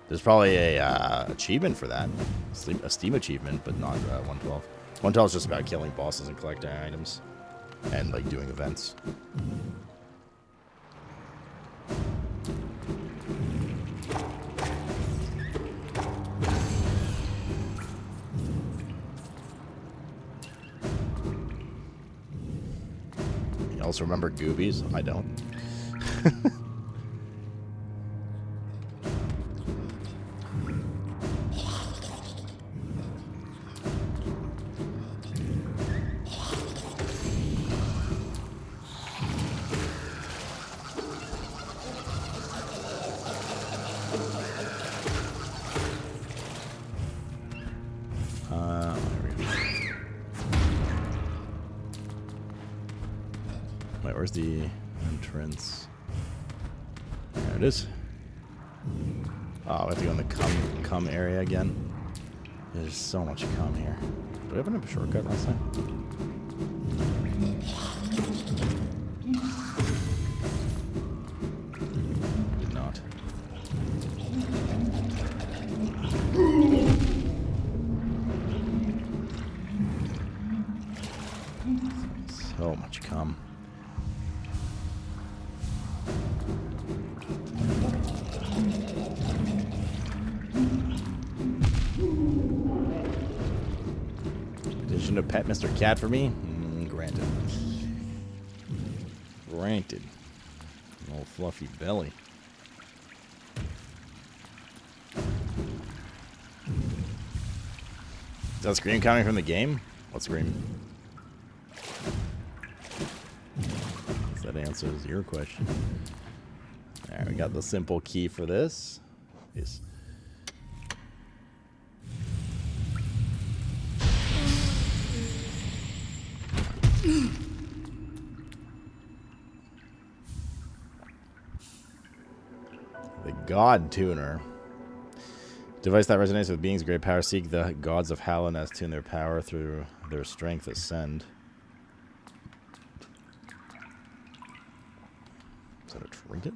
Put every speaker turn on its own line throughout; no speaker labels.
There's probably a achievement for that. A Steam achievement, but not 112. 112 is just about killing bosses and collecting items. And, like, doing events. You also remember Goobies? I don't. Wait, where's the entrance? There it is. Oh, we have to go in the cum area again. There's so much cum here. Do we have a shortcut last time? Did not. So much cum. Addition to pet Mr. Cat for me? Granted. Granted. An old fluffy belly. Is that scream coming from the game? What scream? That answers your question. Alright, we got the simple key for this. Yes. The God Tuner. Device that resonates with beings of great power. Seek the gods of Hallownest, tune their power through their strength ascend. Is that a trinket?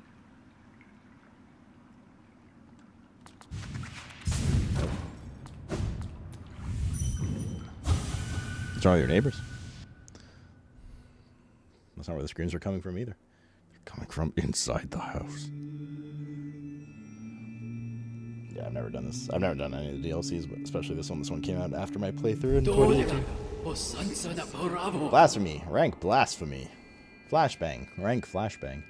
What's wrong with your neighbors? That's not where the screams are coming from either. They're coming from inside the house. Yeah, I've never done this. I've never done any of the DLCs, but especially this one. This one came out after my playthrough in 2018. Blasphemy. Rank blasphemy. Flashbang. Rank flashbang.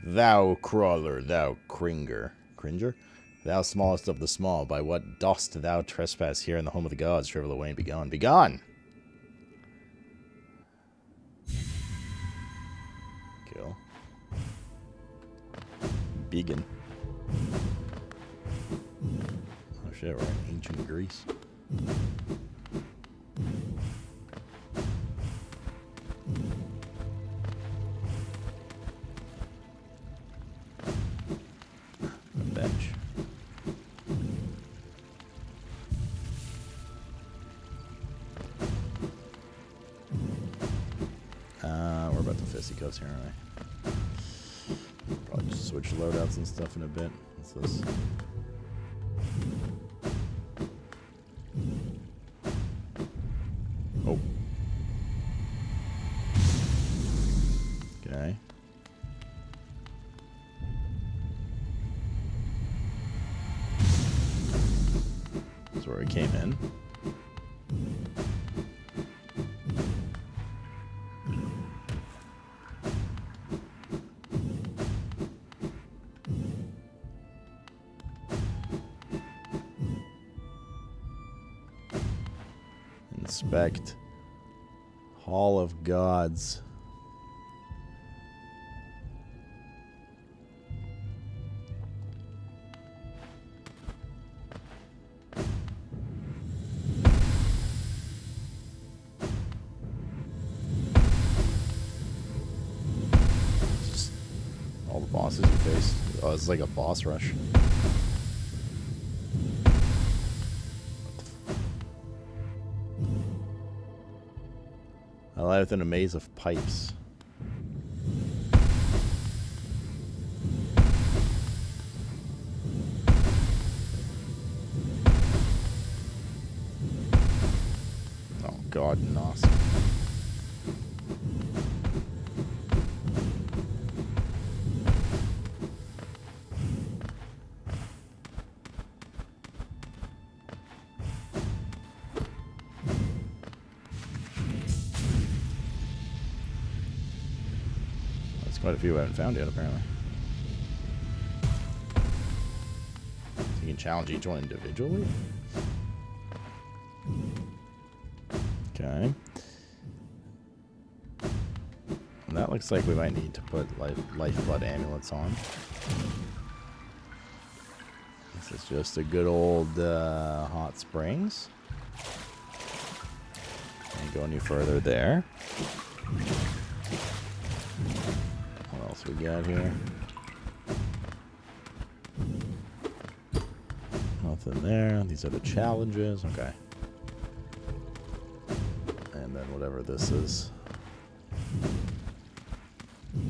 Thou crawler, thou cringer. Cringer? Thou smallest of the small, by what dost thou trespass here in the home of the gods? Shrivel away and be gone. Be gone! Kill. Vegan. Oh shit, we're in ancient Greece. Bench. We're about to fisticuffs here, aren't we? Probably just switch loadouts and stuff in a bit. What's this? Oh. Okay. That's where we came in. Inspect. Hall of Gods. Just all the bosses you face. Oh, it's like a boss rush. I lie within a maze of pipes. God, Nos. There's quite a few I haven't found yet, apparently. So you can challenge each one individually? Okay. And that looks like we might need to put lifeblood amulets on. This is just a good old hot springs. Can't go any further there. What else we got here? Nothing there. These are the challenges. Okay. And then whatever this is.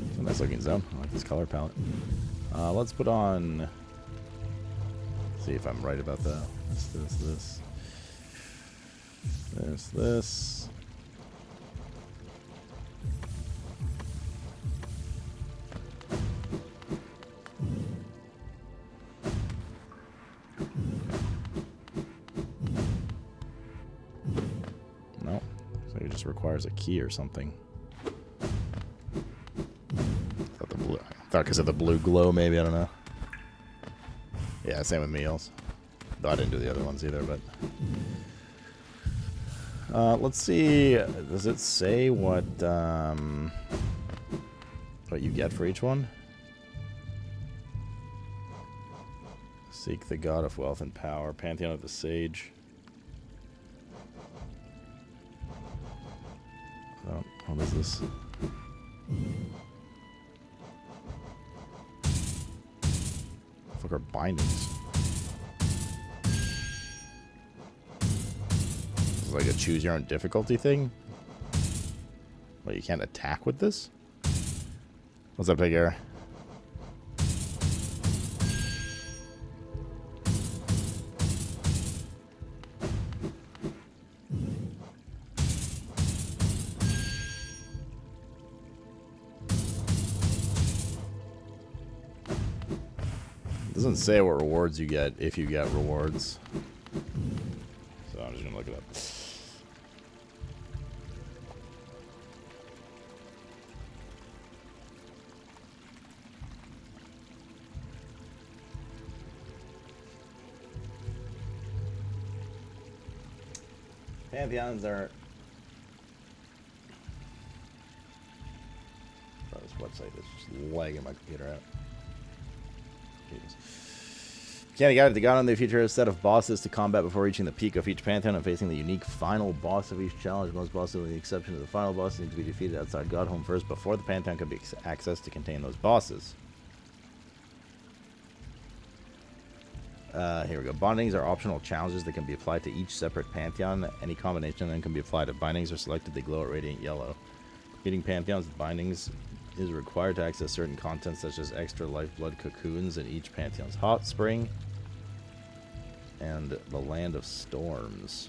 It's a nice looking zone. I like this color palette. Let's put on... See if I'm right about that. This. No. So it just requires a key or something. I thought because of the blue glow, maybe, I don't know. Yeah, same with meals. Though I didn't do the other ones either, but... let's see. Does it say what you get for each one? Seek the god of wealth and power. Pantheon of the sage. Oh, what is this? What are bindings? This is like a choose your own difficulty thing? Well, you can't attack with this? What's up, big air? Doesn't say what rewards you get if you get rewards. So I'm just gonna look it up. Pantheons are... Oh, this website is just lagging my computer out. Candy guide the god on the future a set of bosses to combat before reaching the peak of each pantheon and facing the unique final boss of each challenge. Most bosses, with the exception of the final boss, need to be defeated outside Godhome first before the pantheon can be accessed to contain those bosses. Here we go. Bindings are optional challenges that can be applied to each separate pantheon. Any combination of them can be applied. If bindings are selected, they glow at radiant yellow. Defeating pantheons with bindings is required to access certain contents such as extra lifeblood cocoons in each pantheon's hot spring and the land of storms.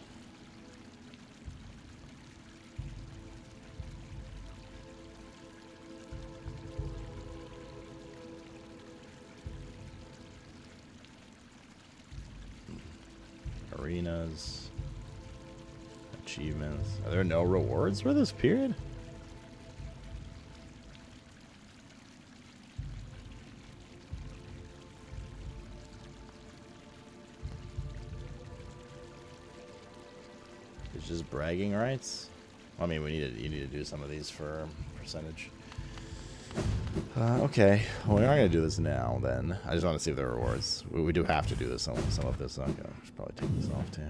Arenas, achievements. Are there no rewards for this period? It's just bragging rights. I mean, you need to do some of these for percentage. Okay, well, we're not gonna do this now. Then I just want to see if there are rewards. We do have to do this. Some of this. Okay, I should probably take this off too.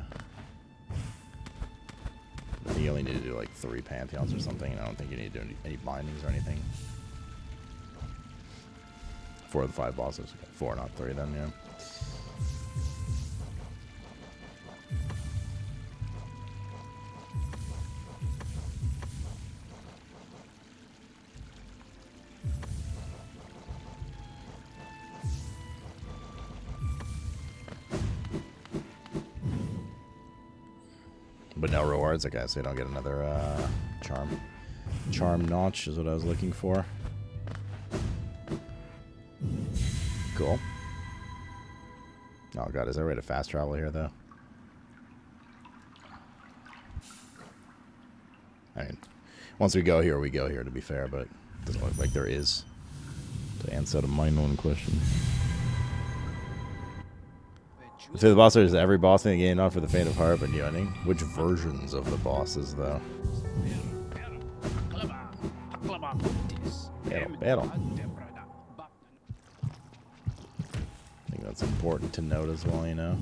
I think you only need to do like 3 pantheons or something. And I don't think you need to do any bindings or anything. 4 of the 5 bosses. Okay, 4, not 3. Then yeah. But but no rewards. Okay, so you don't get another charm. Charm notch is what I was looking for. Cool. Oh god, is there a way to fast travel here though? I mean, once we go here, to be fair, but it doesn't look like there is. To answer the mind one question. Say the boss is every boss in the game, not for the faint of heart, but yawning. Which versions of the bosses, though? Battle. I think that's important to note as well, you know.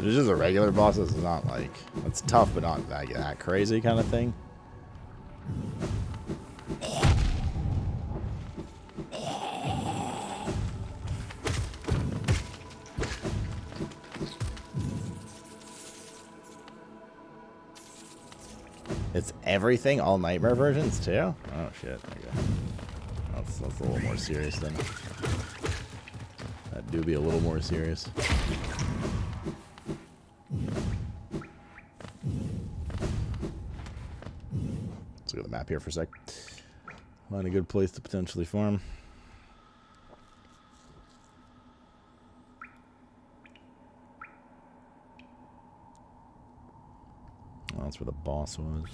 It's just a regular boss. It's not like it's tough, but not that crazy kind of thing. It's everything, all nightmare versions too. Oh shit! Okay. That's a little more serious then. That do be a little more serious. Let's look at the map here for a sec. Find a good place to potentially farm. Oh, that's where the boss was.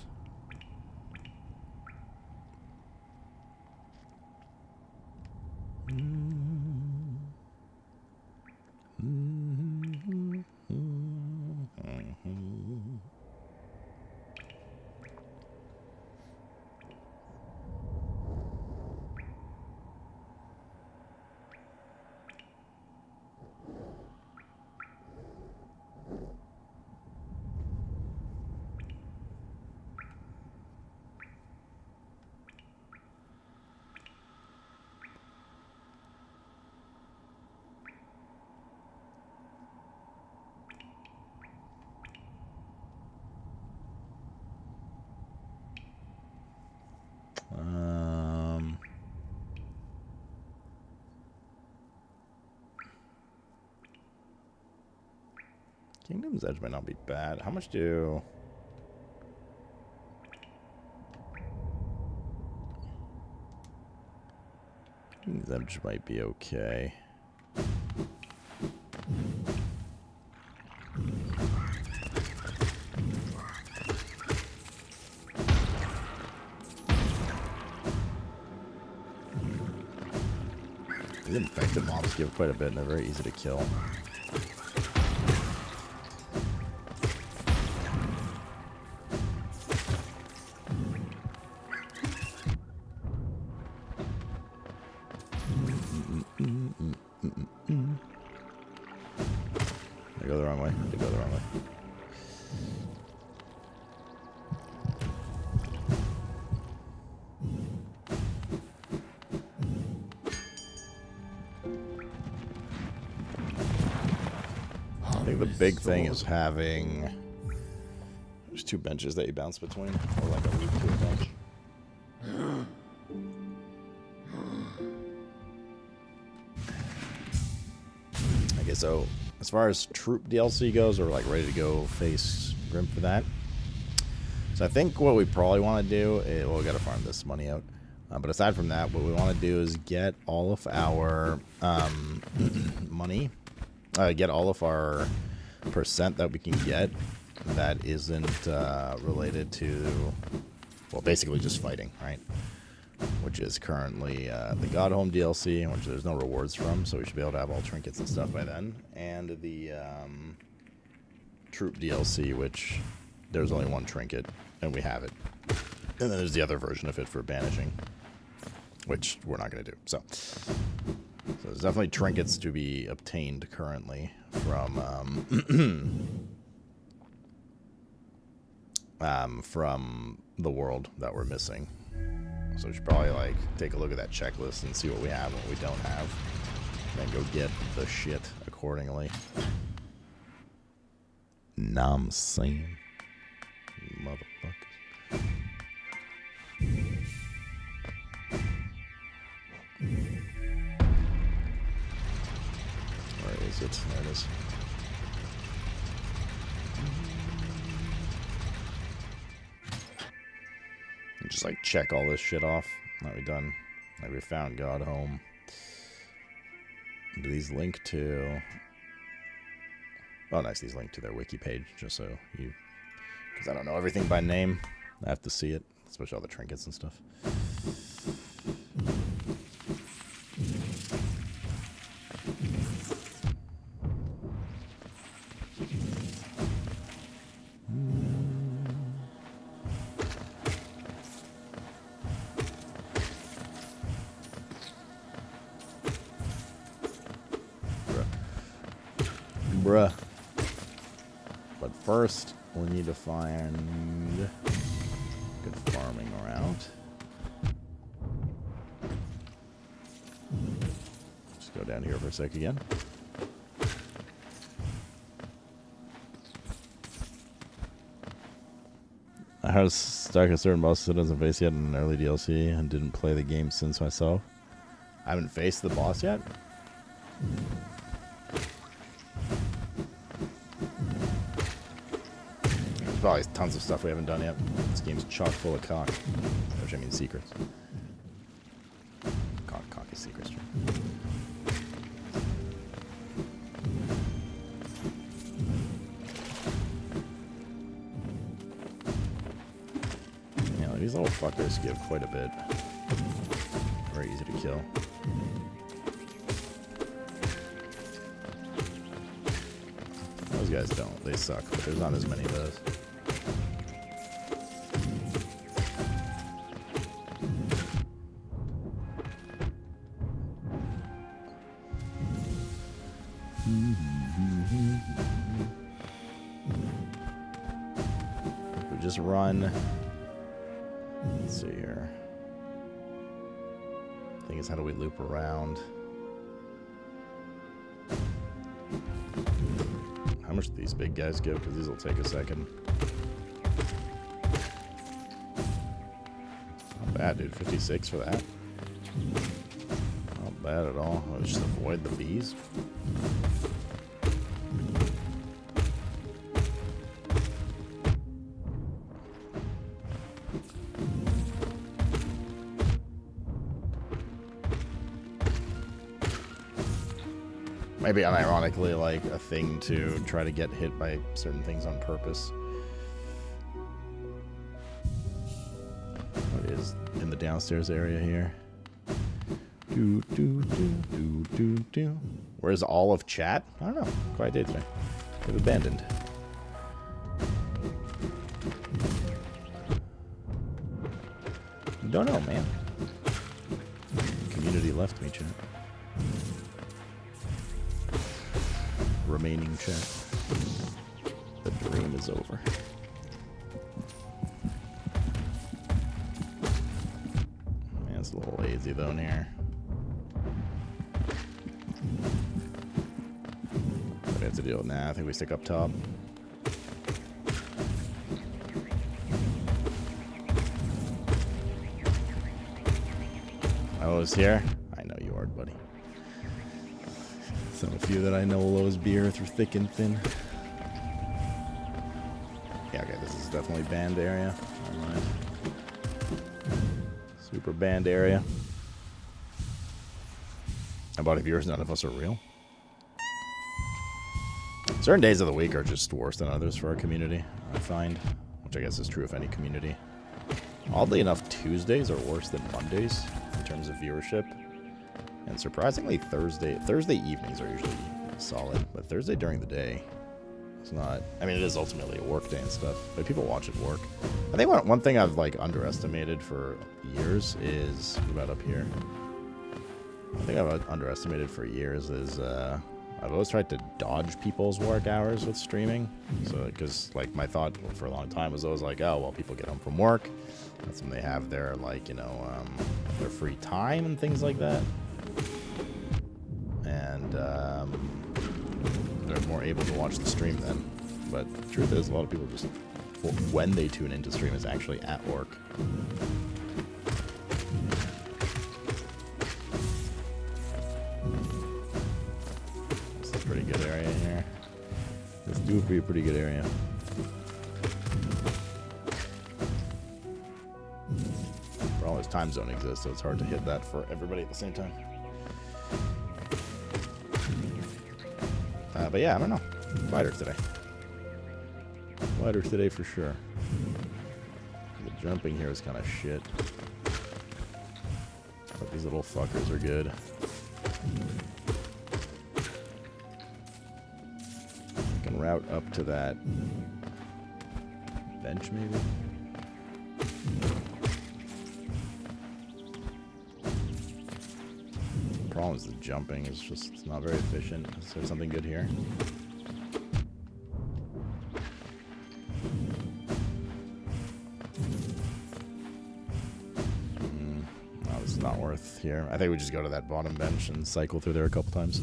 Kingdom's Edge might not be bad. How much do... Kingdom's Edge might be okay. These infected mobs give quite a bit and they're very easy to kill. I go the wrong way. I did go the wrong way. I think the big thing is having... There's two benches that you bounce between, or like a loop to a bench. Okay, so as far as troop DLC goes, we're like ready to go face Grim for that. So I think what we probably want to do is, well, we got to farm this money out. But aside from that, what we want to do is get all of our money, get all of our percent that we can get that isn't related to, well, basically just fighting, right? Which is currently the God Home DLC, which there's no rewards from, so we should be able to have all trinkets and stuff by then. And the Troop DLC, which there's only one trinket, and we have it. And then there's the other version of it for banishing, which we're not going to do. So there's definitely trinkets to be obtained currently from from the world that we're missing. So we should probably like take a look at that checklist and see what we have and what we don't have, and then go get the shit accordingly. Nom saying, motherfuckers. is. And just like check all this shit off that we done. Like we found God Home. Do these link to... Oh, nice. These link to their wiki page, just so you... Because I don't know everything by name. I have to see it, especially all the trinkets and stuff. Bruh. But first, we need to find good farming around. Just go down here for a sec again. I was stuck at certain bosses that doesn't face yet in an early DLC and didn't play the game since myself. I haven't faced the boss yet. There's probably tons of stuff we haven't done yet. This game's chock full of cock. Which I mean secrets. Cock is secrets. Yeah, like these little fuckers give quite a bit. Very easy to kill. Those guys don't. They suck, but there's not as many of those. We just run. Let's see here. Thing is, how do we loop around? How much do these big guys give? Because these will take a second. Not bad, dude. 56 for that. Not bad at all. I'll just avoid the bees. Maybe unironically, like a thing to try to get hit by certain things on purpose. What is in the downstairs area here? Where's all of chat? I don't know. Quiet day today. They've abandoned. Don't know, man. Community left me, chat. Remaining chat. The dream is over. Man, it's a little lazy though in here. What do we have to deal with now? I think we stick up top. I was here. I know you are, buddy. Some of you that I know will always beer through thick and thin. Yeah, okay, this is definitely banned area. Alright. Super banned area. About viewers, none of us are real. Certain days of the week are just worse than others for our community, I find. Which I guess is true of any community. Oddly enough, Tuesdays are worse than Mondays in terms of viewership. And surprisingly, Thursday evenings are usually solid, but Thursday during the day, it's not. I mean, it is ultimately a work day and stuff, but people watch it work. I think one thing I've like underestimated for years is what about up here? One thing I've underestimated for years is I've always tried to dodge people's work hours with streaming. So, because like my thought for a long time was always like, oh well, people get home from work, that's when they have their like their free time and things like that. And they're more able to watch the stream then. But the truth is, a lot of people just, when they tune into stream, is actually at work. This is a pretty good area here. It would be a pretty good area. For all this time zone exists, so it's hard to hit that for everybody at the same time. But yeah, I don't know. Lighter today. Lighter today for sure. The jumping here is kind of shit. But these little fuckers are good. I can route up to that bench maybe. The problem is the jumping is just not very efficient. Is there something good here? No, this is not worth here. I think we just go to that bottom bench and cycle through there a couple times.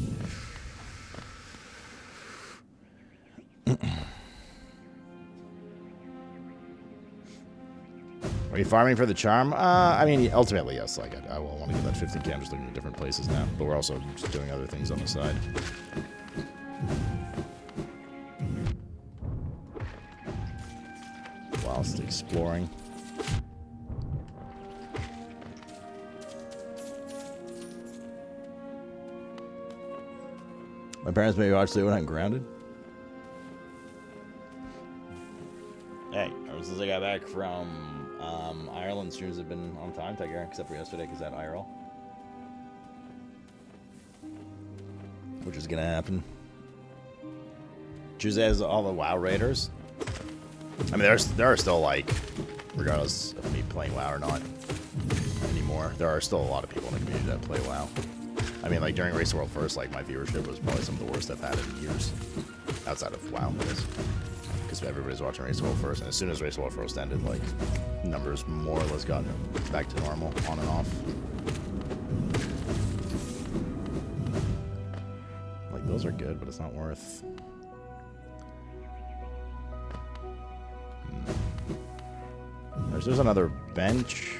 Are you farming for the charm? I mean, ultimately, yes. Like, I will want to get that 15k. I'm just looking at different places now. But we're also just doing other things on the side. Whilst exploring. My parents maybe watch the when I'm grounded. Hey, ever since I got back from Ireland, streams have been on time, Tiger, except for yesterday because that IRL. Which is gonna happen. Tuesday has all the WoW raiders. I mean, there are still, like, regardless of me playing WoW or not anymore, there are still a lot of people in the community that play WoW. I mean, like, during Race World First, like, my viewership was probably some of the worst I've had in years. Outside of WoW, that is. Because everybody's watching Race World First, and as soon as Race World First ended, like, numbers more or less got back to normal, on and off. Like, those are good, but it's not worth... There's another bench.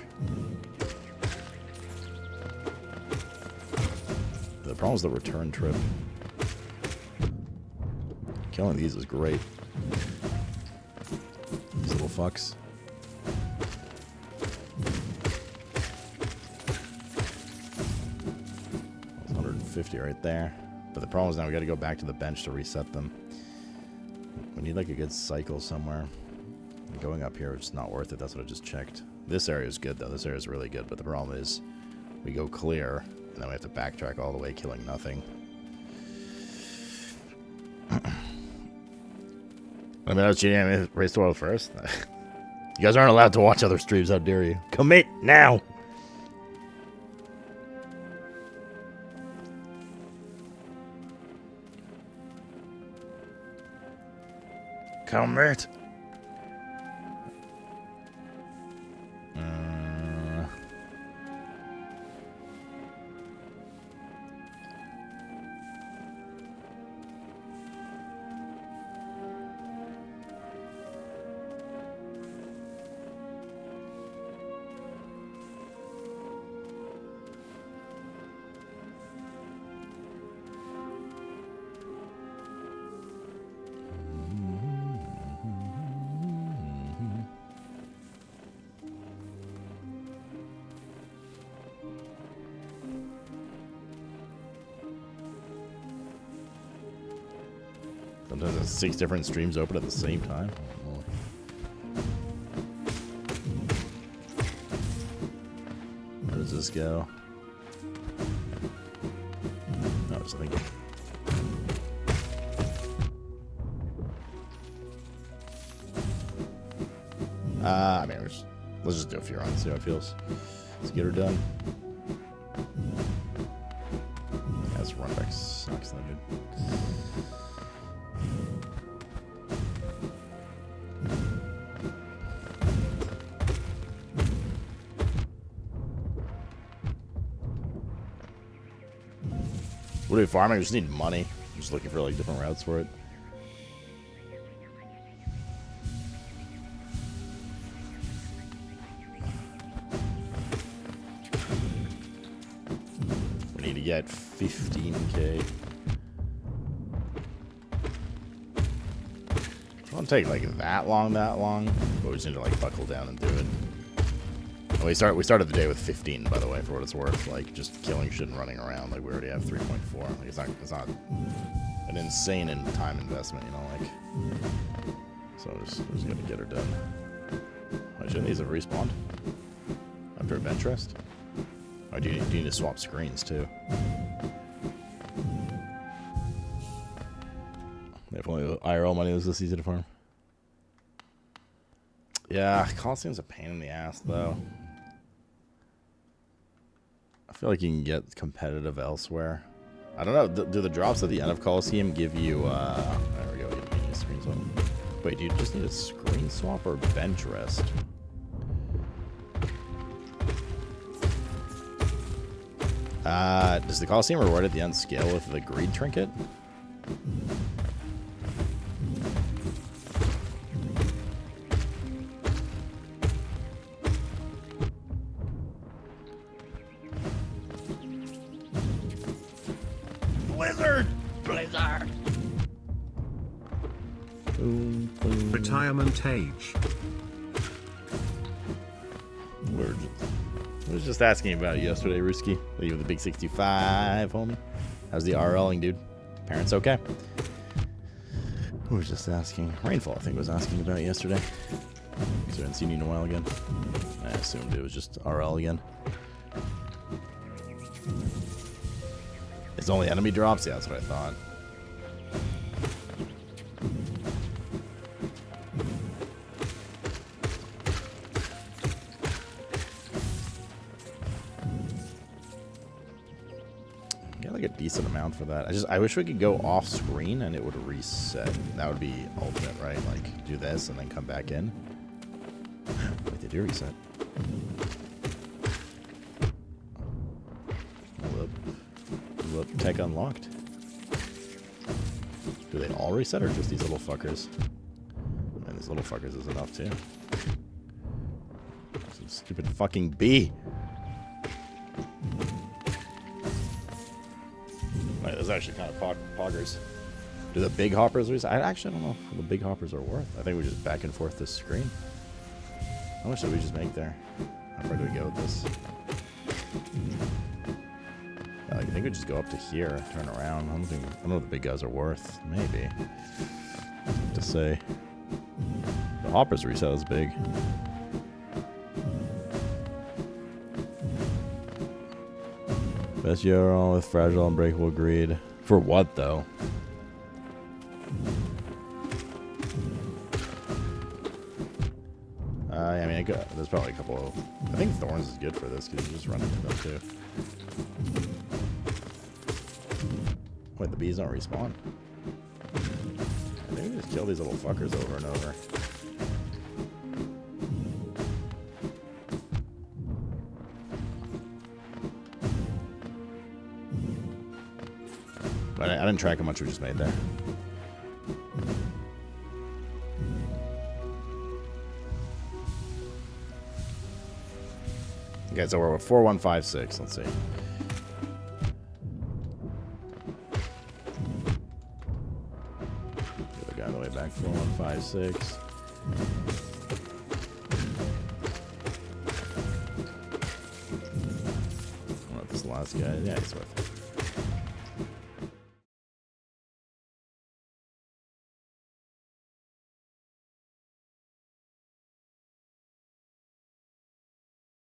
The problem is the return trip. Killing these is great. These little fucks. 150 right there. But the problem is now we gotta go back to the bench to reset them. We need like a good cycle somewhere. Going up here is just not worth it. That's what I just checked. This area is good though. This area is really good. But the problem is we go clear and then we have to backtrack all the way, killing nothing. I mean, I was cheating. I mean, Race the World First. You guys aren't allowed to watch other streams. How dare you? Commit now. Commit. Sometimes there's 6 different streams open at the same time. Oh, where does this go? Oh, there's something. I mean, let's just do a few runs, see how it feels. Let's get her done. Yeah, this run back sucks, though, dude. What are we farming? I just need money. I'm just looking for like different routes for it. We need to get 15k. Don't take like that long, but we just need to like buckle down and do it. Well, we started the day with 15, by the way, for what it's worth. Like just killing shit and running around. Like we already have 3.4. Like it's not an insane time investment, you know. Like so we're just gonna get her done. Why shouldn't these have respawned after a bench rest? Oh, do you need to swap screens too? If only the IRL money was this easy to farm. Yeah, Coliseum's a pain in the ass, though. I feel like you can get competitive elsewhere. I don't know. Do the drops at the end of Coliseum give you... there we go. You need a screen swap. Wait, do you just need a screen swap or bench rest? Does the Coliseum reward at the end scale with the greed trinket?
Blizzard!
Boom, boom.
Retirement age.
I was just asking about you yesterday, Ruski. You have the big 65, homie. How's the RLing, dude? Parents okay? Who was just asking? Rainfall, I think, was asking about you yesterday. Because I hadn't seen you in a while again. I assumed it was just RL again. It's only enemy drops? Yeah, that's what I thought. Get like a decent amount for that. I wish we could go off screen and it would reset. That would be ultimate, right? Like do this and then come back in. Wait, they do reset. Look, tech unlocked. Do they all reset or just these little fuckers? Man, these little fuckers is enough too. Some stupid fucking bee. Wait, those actually kind of poggers. Do the big hoppers reset? I actually don't know if the big hoppers are worth. I think we just back and forth this screen. How much did we just make there? How far do we go with this? I think we just go up to here, turn around. I don't know what the big guys are worth. Maybe. To say. The hoppers reset is big. Best Euro with fragile unbreakable greed. For what though? I mean, there's probably a couple of... I think Thorns is good for this because you just run into them too. Wait, the bees don't respawn? I think we just kill these little fuckers over and over. But I didn't track how much we just made there. Okay, so we're at 4156. Let's see. The other guy on the way back. 4156. I don't know if this last guy. Yeah, he's worth it.